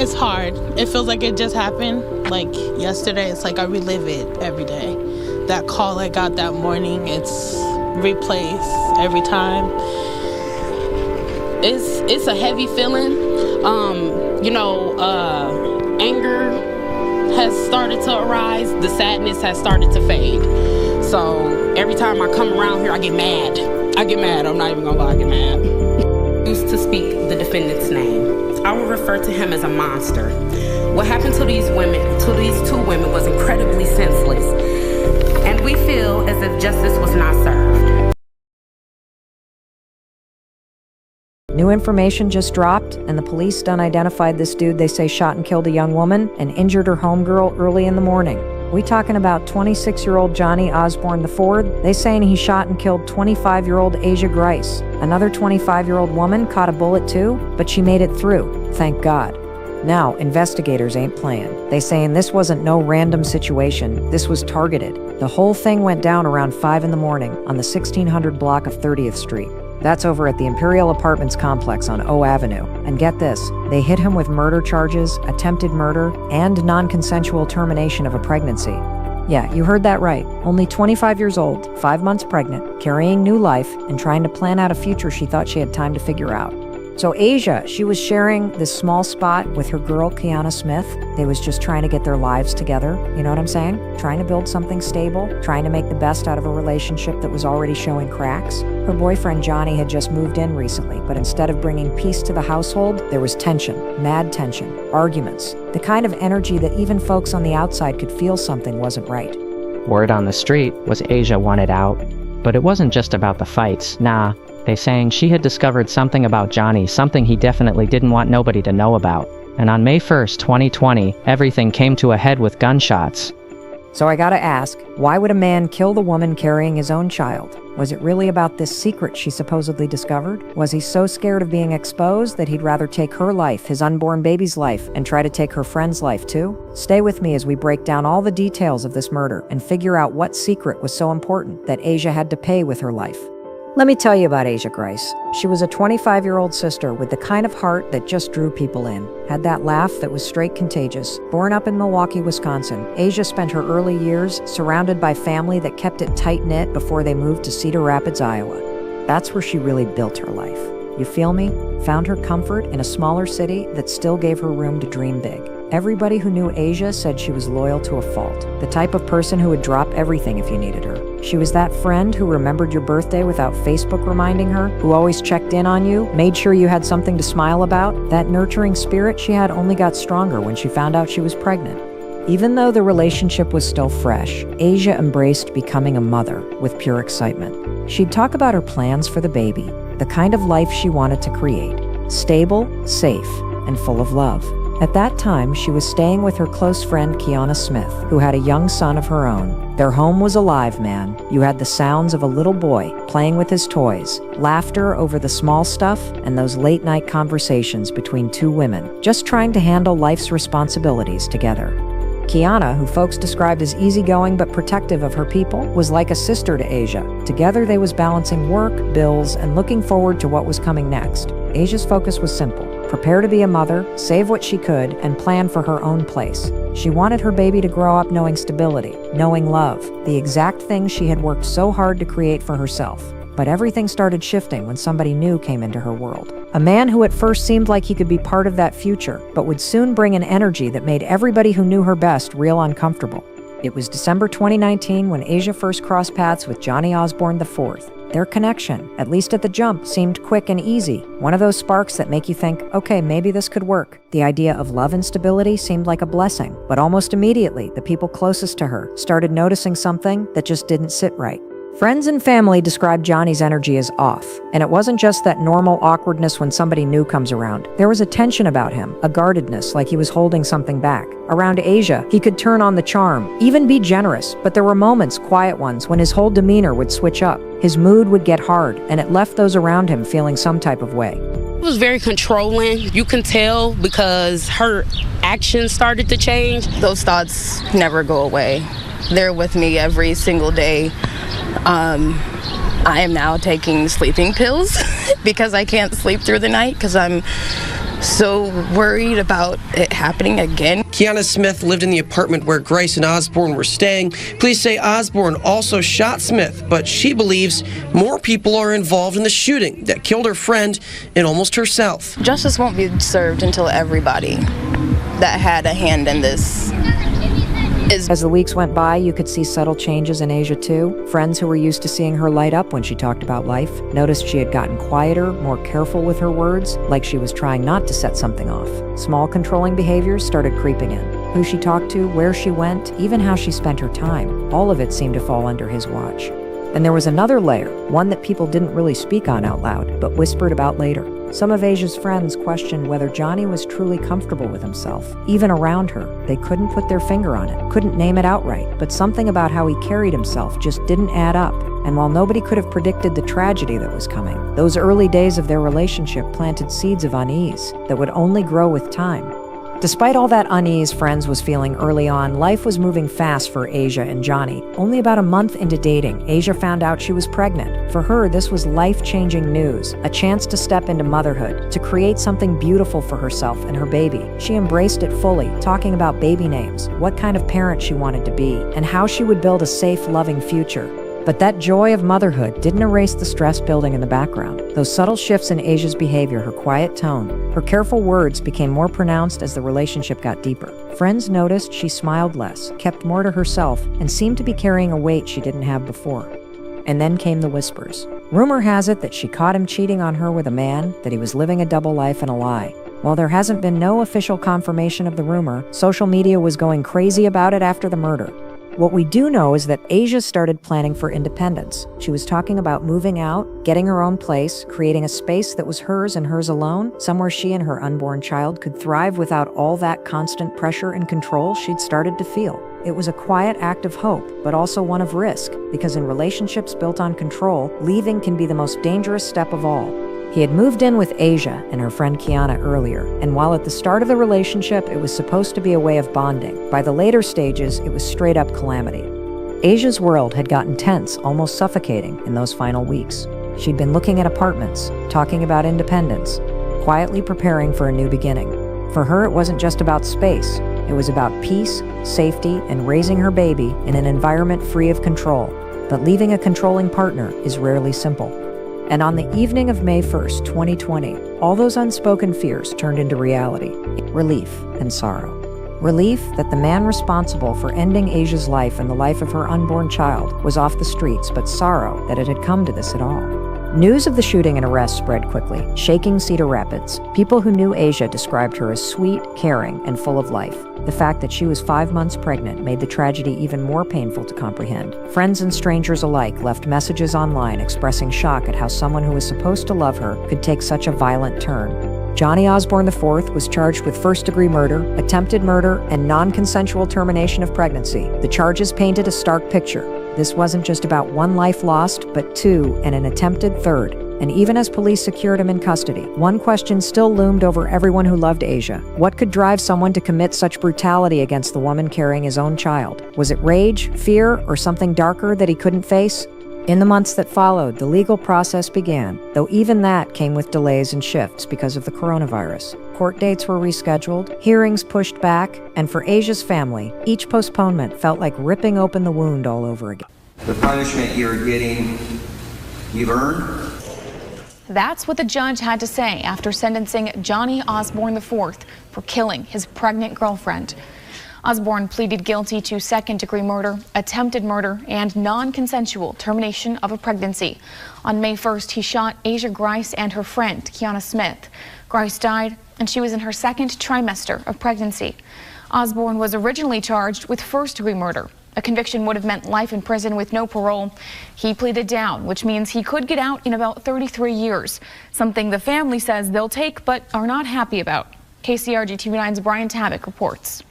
It's hard. It feels like it just happened, like yesterday. It's like I relive it every day. That call I got that morning, it's replays every time. It's a heavy feeling. Anger has started to arise. The sadness has started to fade. So every time I come around here, I get mad. I'm not even gonna lie, I get mad. Used to speak the defendant's name. I will refer to him as a monster. What happened to these two women was incredibly senseless, and we feel as if justice was not served. New information just dropped, and the police done identified this dude they say shot and killed a young woman and injured her homegirl early in the morning. We talking about 26-year-old Johnnie Osborne IV. They saying he shot and killed 25-year-old Asia Grice. Another 25-year-old woman caught a bullet too, but she made it through, thank God. Now, investigators ain't playing. They saying this wasn't no random situation. This was targeted. The whole thing went down around 5 in the morning on the 1600 block of 30th Street. That's over at the Imperial Apartments complex on O Avenue. And get this, they hit him with murder charges, attempted murder, and non-consensual termination of a pregnancy. Yeah, you heard that right. Only 25 years old, 5 months pregnant, carrying new life, and trying to plan out a future she thought she had time to figure out. So Asia, she was sharing this small spot with her girl, Kiana Smith. They was just trying to get their lives together, you know what I'm saying? Trying to build something stable, trying to make the best out of a relationship that was already showing cracks. Her boyfriend, Johnny, had just moved in recently, but instead of bringing peace to the household, there was tension, mad tension, arguments, the kind of energy that even folks on the outside could feel something wasn't right. Word on the street was Asia wanted out, but it wasn't just about the fights, nah. They saying she had discovered something about Johnny, something he definitely didn't want nobody to know about. And on May 1st, 2020, everything came to a head with gunshots. So I gotta ask, why would a man kill the woman carrying his own child? Was it really about this secret she supposedly discovered? Was he so scared of being exposed that he'd rather take her life, his unborn baby's life, and try to take her friend's life too? Stay with me as we break down all the details of this murder and figure out what secret was so important that Asia had to pay with her life. Let me tell you about Asia Grice. She was a 25-year-old sister with the kind of heart that just drew people in. Had that laugh that was straight contagious. Born up in Milwaukee, Wisconsin, Asia spent her early years surrounded by family that kept it tight-knit before they moved to Cedar Rapids, Iowa. That's where she really built her life. You feel me? Found her comfort in a smaller city that still gave her room to dream big. Everybody who knew Asia said she was loyal to a fault. The type of person who would drop everything if you needed her. She was that friend who remembered your birthday without Facebook reminding her, who always checked in on you, made sure you had something to smile about. That nurturing spirit she had only got stronger when she found out she was pregnant. Even though the relationship was still fresh, Asia embraced becoming a mother with pure excitement. She'd talk about her plans for the baby, the kind of life she wanted to create. Stable, safe, and full of love. At that time, she was staying with her close friend Kiana Smith, who had a young son of her own. Their home was alive, man. You had the sounds of a little boy playing with his toys, laughter over the small stuff, and those late-night conversations between two women, just trying to handle life's responsibilities together. Kiana, who folks described as easygoing but protective of her people, was like a sister to Asia. Together they was balancing work, bills, and looking forward to what was coming next. Asia's focus was simple. Prepare to be a mother, save what she could, and plan for her own place. She wanted her baby to grow up knowing stability, knowing love, the exact thing she had worked so hard to create for herself. But everything started shifting when somebody new came into her world. A man who at first seemed like he could be part of that future, but would soon bring an energy that made everybody who knew her best real uncomfortable. It was December 2019 when Asia first crossed paths with Johnnie Osborne IV. Their connection, at least at the jump, seemed quick and easy. One of those sparks that make you think, okay, maybe this could work. The idea of love and stability seemed like a blessing, but almost immediately, the people closest to her started noticing something that just didn't sit right. Friends and family described Johnny's energy as off, and it wasn't just that normal awkwardness when somebody new comes around. There was a tension about him, a guardedness, like he was holding something back. Around Asia, he could turn on the charm, even be generous, but there were moments, quiet ones, when his whole demeanor would switch up. His mood would get hard, and it left those around him feeling some type of way. It was very controlling. You can tell because her actions started to change. Those thoughts never go away. They're with me every single day. I am now taking sleeping pills because I can't sleep through the night because I'm so worried about it happening again. Kiana Smith lived in the apartment where Grice and Osborne were staying. Police say Osborne also shot Smith, but she believes more people are involved in the shooting that killed her friend and almost herself. Justice won't be served until everybody that had a hand in this is. As the weeks went by, you could see subtle changes in Asia too. Friends who were used to seeing her light up when she talked about life noticed she had gotten quieter, more careful with her words, like she was trying not to set something off. Small controlling behaviors started creeping in. Who she talked to, where she went, even how she spent her time. All of it seemed to fall under his watch. And there was another layer, one that people didn't really speak on out loud, but whispered about later. Some of Asia's friends questioned whether Johnnie was truly comfortable with himself. Even around her, they couldn't put their finger on it, couldn't name it outright, but something about how he carried himself just didn't add up. And while nobody could have predicted the tragedy that was coming, those early days of their relationship planted seeds of unease that would only grow with time. Despite all that unease Friends was feeling early on, life was moving fast for Asia and Johnnie. Only about a month into dating, Asia found out she was pregnant. For her, this was life-changing news, a chance to step into motherhood, to create something beautiful for herself and her baby. She embraced it fully, talking about baby names, what kind of parent she wanted to be, and how she would build a safe, loving future. But that joy of motherhood didn't erase the stress building in the background. Those subtle shifts in Asia's behavior, her quiet tone, her careful words became more pronounced as the relationship got deeper. Friends noticed she smiled less, kept more to herself, and seemed to be carrying a weight she didn't have before. And then came the whispers. Rumor has it that she caught him cheating on her with a man, that he was living a double life and a lie. While there hasn't been no official confirmation of the rumor, social media was going crazy about it after the murder. What we do know is that Asia started planning for independence. She was talking about moving out, getting her own place, creating a space that was hers and hers alone, somewhere she and her unborn child could thrive without all that constant pressure and control she'd started to feel. It was a quiet act of hope, but also one of risk, because in relationships built on control, leaving can be the most dangerous step of all. He had moved in with Asia and her friend Kiana earlier, and while at the start of the relationship it was supposed to be a way of bonding, by the later stages it was straight up calamity. Asia's world had gotten tense, almost suffocating, in those final weeks. She'd been looking at apartments, talking about independence, quietly preparing for a new beginning. For her, it wasn't just about space. It was about peace, safety, and raising her baby in an environment free of control. But leaving a controlling partner is rarely simple. And on the evening of May 1st, 2020, all those unspoken fears turned into reality, relief and sorrow. Relief that the man responsible for ending Asia's life and the life of her unborn child was off the streets, but sorrow that it had come to this at all. News of the shooting and arrest spread quickly, shaking Cedar Rapids. People who knew Asia described her as sweet, caring, and full of life. The fact that she was 5 months pregnant made the tragedy even more painful to comprehend. Friends and strangers alike left messages online expressing shock at how someone who was supposed to love her could take such a violent turn. Johnnie Osborne IV was charged with first-degree murder, attempted murder, and non-consensual termination of pregnancy. The charges painted a stark picture. This wasn't just about one life lost, but two, and an attempted third. And even as police secured him in custody, one question still loomed over everyone who loved Asia. What could drive someone to commit such brutality against the woman carrying his own child? Was it rage, fear, or something darker that he couldn't face? In the months that followed, the legal process began, though even that came with delays and shifts because of the coronavirus. Court dates were rescheduled, hearings pushed back, and for Asia's family, each postponement felt like ripping open the wound all over again. The punishment you're getting, you've earned. That's what the judge had to say after sentencing Johnnie Osborne IV for killing his pregnant girlfriend. Osborne pleaded guilty to second-degree murder, attempted murder, and non-consensual termination of a pregnancy. On May 1st, he shot Asia Grice and her friend, Kiana Smith. Grice died, and she was in her second trimester of pregnancy. Osborne was originally charged with first-degree murder. A conviction would have meant life in prison with no parole. He pleaded down, which means he could get out in about 33 years, something the family says they'll take but are not happy about. KCRG TV9's Brian Tabak reports.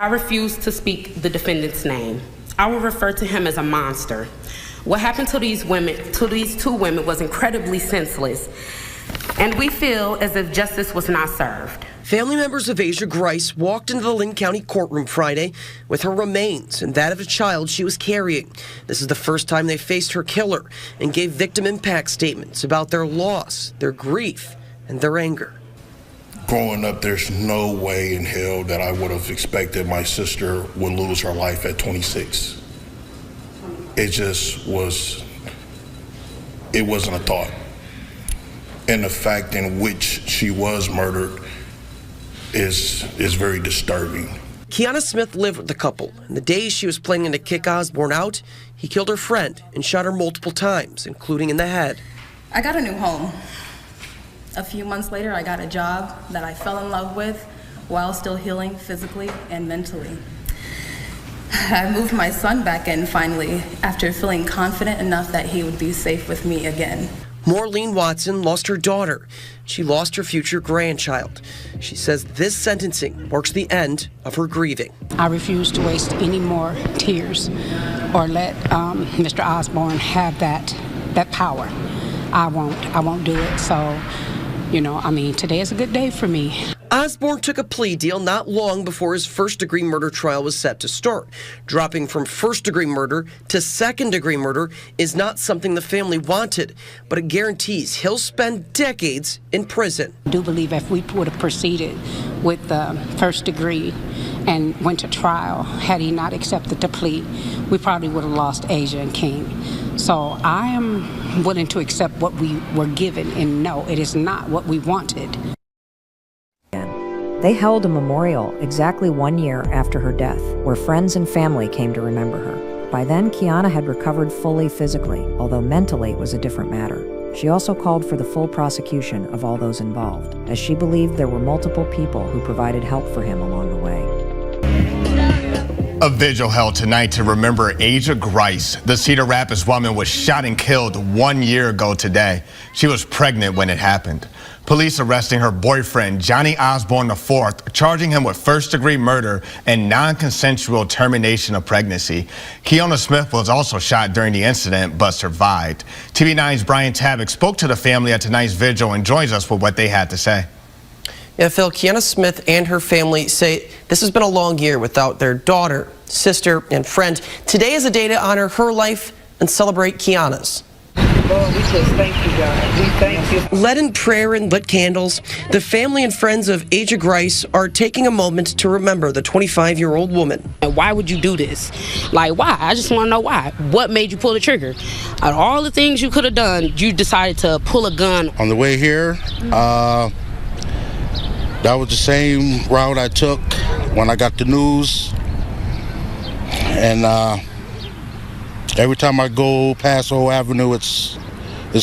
I refuse to speak the defendant's name. I will refer to him as a monster. What happened to these two women was incredibly senseless, and we feel as if justice was not served. Family members of Asia Grice walked into the Linn County courtroom Friday with her remains and that of a child she was carrying. This is the first time they faced her killer and gave victim impact statements about their loss, their grief, and their anger. Growing up, there's no way in hell that I would have expected my sister would lose her life at 26. It just was, it wasn't a thought. And the fact in which she was murdered is very disturbing. Kiana Smith lived with the couple. In the days she was planning to kick Osborne out, he killed her friend and shot her multiple times, including in the head. I got a new home. A few months later, I got a job that I fell in love with while still healing physically and mentally. I moved my son back in finally after feeling confident enough that he would be safe with me again. Maureen Watson lost her daughter. She lost her future grandchild. She says this sentencing marks the end of her grieving. I refuse to waste any more tears or let Mr. Osborne have that power. I won't do it. So, today is a good day for me. Osborne took a plea deal not long before his first-degree murder trial was set to start. Dropping from first-degree murder to second-degree murder is not something the family wanted, but it guarantees he'll spend decades in prison. I do believe if we would have proceeded with the first degree and went to trial, had he not accepted the plea, we probably would have lost Asia and King. So I am willing to accept what we were given, and no, it is not what we wanted. They held a memorial exactly 1 year after her death, where friends and family came to remember her. By then, Kiana had recovered fully physically, although mentally it was a different matter. She also called for the full prosecution of all those involved, as she believed there were multiple people who provided help for him along the way. A vigil held tonight to remember Asia Grice. The Cedar Rapids woman was shot and killed 1 year ago today. She was pregnant when it happened. Police arresting her boyfriend, Johnnie Osborne IV, charging him with first-degree murder and non-consensual termination of pregnancy. Kiana Smith was also shot during the incident but survived. TV9's Brian Tabak spoke to the family at tonight's vigil and joins us with what they had to say. Yeah, Phil, Kiana Smith and her family say this has been a long year without their daughter, sister, and friend. Today is a day to honor her life and celebrate Kiana's. Lord, we just thank you, God. We thank you. Led in prayer and lit candles, the family and friends of Asia Grice are taking a moment to remember the 25-year-old woman. And why would you do this? Like, why? I just want to know why. What made you pull the trigger? Out of all the things you could have done, you decided to pull a gun. On the way here, that was the same route I took when I got the news. And every time I go past Old Avenue, it's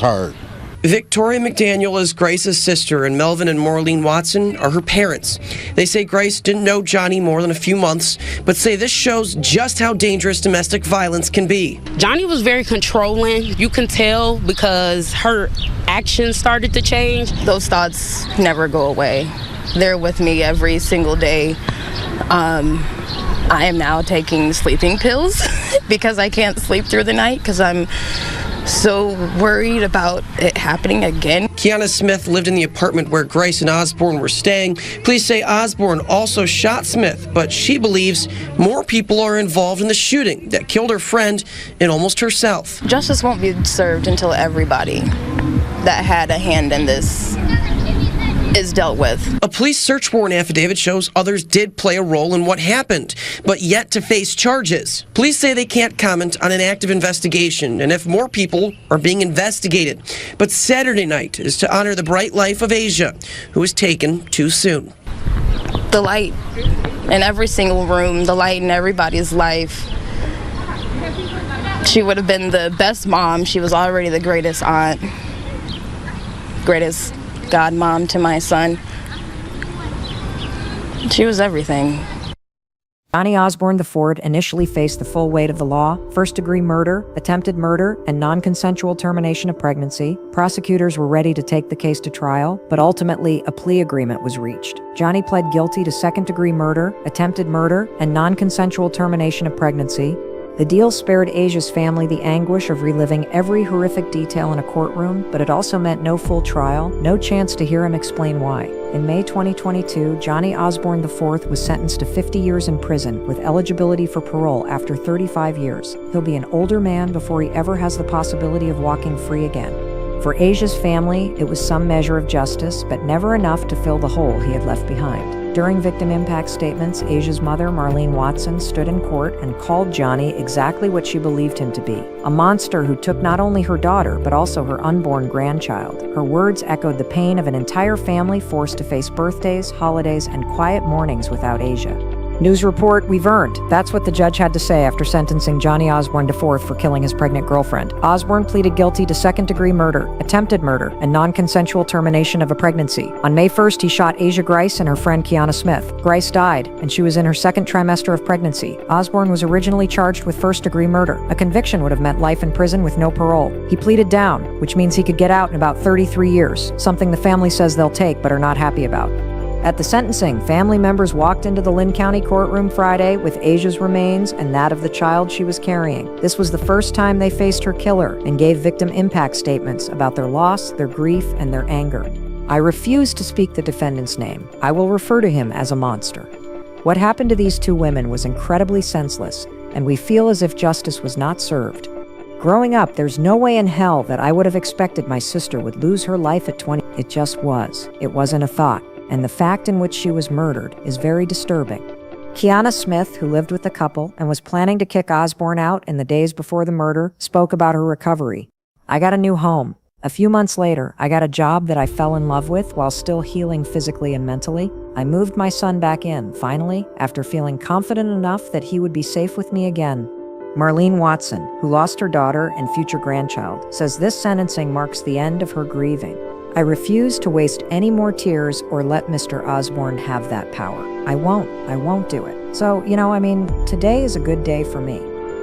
hard. Victoria McDaniel is Grice's sister, and Melvin and Maureen Watson are her parents. They say Grice didn't know Johnnie more than a few months, but say this shows just how dangerous domestic violence can be. Johnnie was very controlling. You can tell because her actions started to change. Those thoughts never go away. They're with me every single day. I am now taking sleeping pills because I can't sleep through the night because I'm so worried about it happening again. Kiana Smith lived in the apartment where Grice and Osborne were staying. Police say Osborne also shot Smith, but she believes more people are involved in the shooting that killed her friend and almost herself. Justice won't be served until everybody that had a hand in this is dealt with. A police search warrant affidavit shows others did play a role in what happened, but yet to face charges. Police say they can't comment on an active investigation and if more people are being investigated. But Saturday night is to honor the bright life of Asia, who was taken too soon. The light in every single room, the light in everybody's life. She would have been the best mom. She was already the greatest aunt, greatest godmom to my son. She was everything. Johnnie Osborne IV initially faced the full weight of the law: first-degree murder, attempted murder, and non-consensual termination of pregnancy. Prosecutors were ready to take the case to trial, but ultimately a plea agreement was reached. Johnnie pled guilty to second-degree murder, attempted murder, and non-consensual termination of pregnancy. The deal spared Asia's family the anguish of reliving every horrific detail in a courtroom, but it also meant no full trial, no chance to hear him explain why. In May 2022, Johnnie Osborne IV was sentenced to 50 years in prison with eligibility for parole after 35 years. He'll be an older man before he ever has the possibility of walking free again. For Asia's family, it was some measure of justice, but never enough to fill the hole he had left behind. During victim impact statements, Asia's mother, Marlene Watson, stood in court and called Johnnie exactly what she believed him to be, a monster who took not only her daughter, but also her unborn grandchild. Her words echoed the pain of an entire family forced to face birthdays, holidays, and quiet mornings without Asia. News report, we've earned. That's what the judge had to say after sentencing Johnnie Osborne IV for killing his pregnant girlfriend. Osborne pleaded guilty to second-degree murder, attempted murder, and non-consensual termination of a pregnancy. On May 1st, he shot Asia Grice and her friend Kiana Smith. Grice died, and she was in her second trimester of pregnancy. Osborne was originally charged with first-degree murder. A conviction would have meant life in prison with no parole. He pleaded down, which means he could get out in about 33 years, something the family says they'll take but are not happy about. At the sentencing, family members walked into the Lynn County courtroom Friday with Asia's remains and that of the child she was carrying. This was the first time they faced her killer and gave victim impact statements about their loss, their grief, and their anger. I refuse to speak the defendant's name. I will refer to him as a monster. What happened to these two women was incredibly senseless, and we feel as if justice was not served. Growing up, there's no way in hell that I would have expected my sister would lose her life at 20. It just was. It wasn't a thought. And the fact in which she was murdered is very disturbing. Kiana Smith, who lived with the couple and was planning to kick Osborne out in the days before the murder, spoke about her recovery. I got a new home. A few months later, I got a job that I fell in love with while still healing physically and mentally. I moved my son back in, finally, after feeling confident enough that he would be safe with me again. Marlene Watson, who lost her daughter and future grandchild, says this sentencing marks the end of her grieving. I refuse to waste any more tears or let Mr. Osborne have that power. I won't do it. So, today is a good day for me.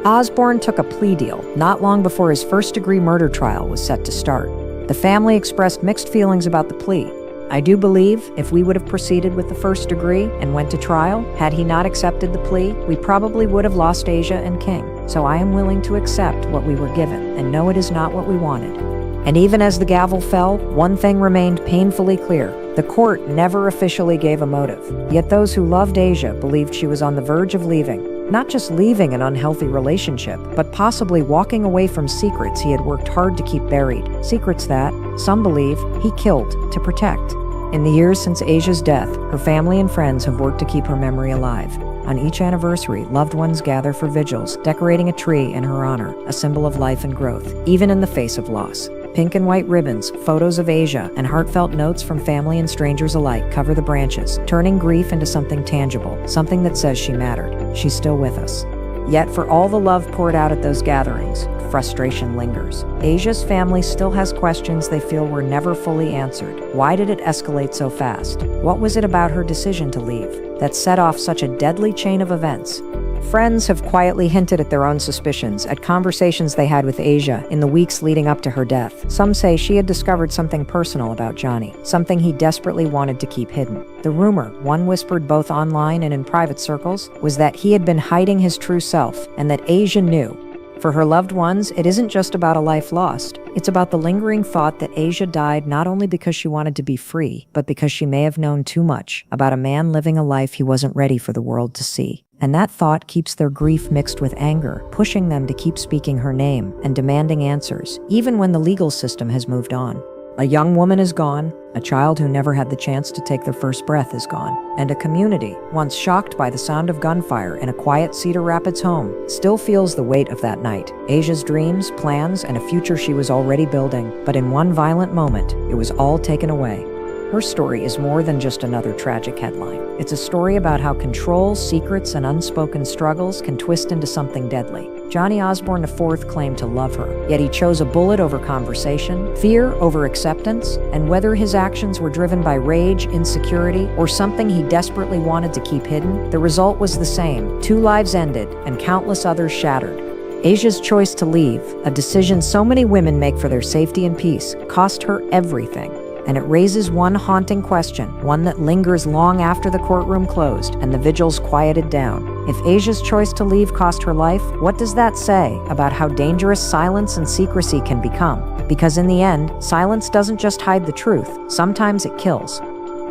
Osborne took a plea deal not long before his first-degree murder trial was set to start. The family expressed mixed feelings about the plea. I do believe if we would have proceeded with the first degree and went to trial, had he not accepted the plea, we probably would have lost Asia and King. So I am willing to accept what we were given and know it is not what we wanted. And even as the gavel fell, one thing remained painfully clear. The court never officially gave a motive. Yet those who loved Asia believed she was on the verge of leaving. Not just leaving an unhealthy relationship, but possibly walking away from secrets he had worked hard to keep buried. Secrets that, some believe, he killed to protect. In the years since Asia's death, her family and friends have worked to keep her memory alive. On each anniversary, loved ones gather for vigils, decorating a tree in her honor, a symbol of life and growth, even in the face of loss. Pink and white ribbons, photos of Asia, and heartfelt notes from family and strangers alike cover the branches, turning grief into something tangible, something that says she mattered. She's still with us. Yet for all the love poured out at those gatherings, frustration lingers. Asia's family still has questions they feel were never fully answered. Why did it escalate so fast? What was it about her decision to leave that set off such a deadly chain of events? Friends have quietly hinted at their own suspicions at conversations they had with Asia in the weeks leading up to her death. Some say she had discovered something personal about Johnnie, something he desperately wanted to keep hidden. The rumor, one whispered both online and in private circles, was that he had been hiding his true self and that Asia knew. For her loved ones, it isn't just about a life lost. It's about the lingering thought that Asia died not only because she wanted to be free, but because she may have known too much about a man living a life he wasn't ready for the world to see. And that thought keeps their grief mixed with anger, pushing them to keep speaking her name and demanding answers, even when the legal system has moved on. A young woman is gone, a child who never had the chance to take their first breath is gone, and a community, once shocked by the sound of gunfire in a quiet Cedar Rapids home, still feels the weight of that night. Asia's dreams, plans, and a future she was already building, but in one violent moment, it was all taken away. Her story is more than just another tragic headline. It's a story about how control, secrets, and unspoken struggles can twist into something deadly. Johnnie Osborne IV claimed to love her, yet he chose a bullet over conversation, fear over acceptance, and whether his actions were driven by rage, insecurity, or something he desperately wanted to keep hidden, the result was the same. 2 lives ended, and countless others shattered. Asia's choice to leave, a decision so many women make for their safety and peace, cost her everything. And it raises one haunting question, one that lingers long after the courtroom closed and the vigils quieted down. If Asia's choice to leave cost her life, what does that say about how dangerous silence and secrecy can become? Because in the end, silence doesn't just hide the truth, sometimes it kills.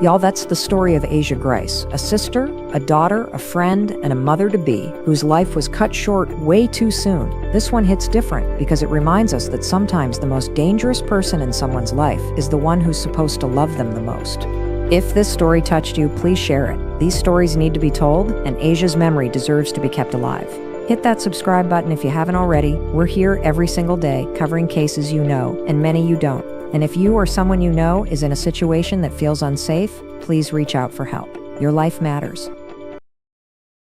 Y'all, that's the story of Asia Grice, a sister, a daughter, a friend, and a mother-to-be whose life was cut short way too soon. This one hits different because it reminds us that sometimes the most dangerous person in someone's life is the one who's supposed to love them the most. If this story touched you, please share it. These stories need to be told, and Asia's memory deserves to be kept alive. Hit that subscribe button if you haven't already. We're here every single day covering cases you know and many you don't. And if you or someone you know is in a situation that feels unsafe, please reach out for help. Your life matters.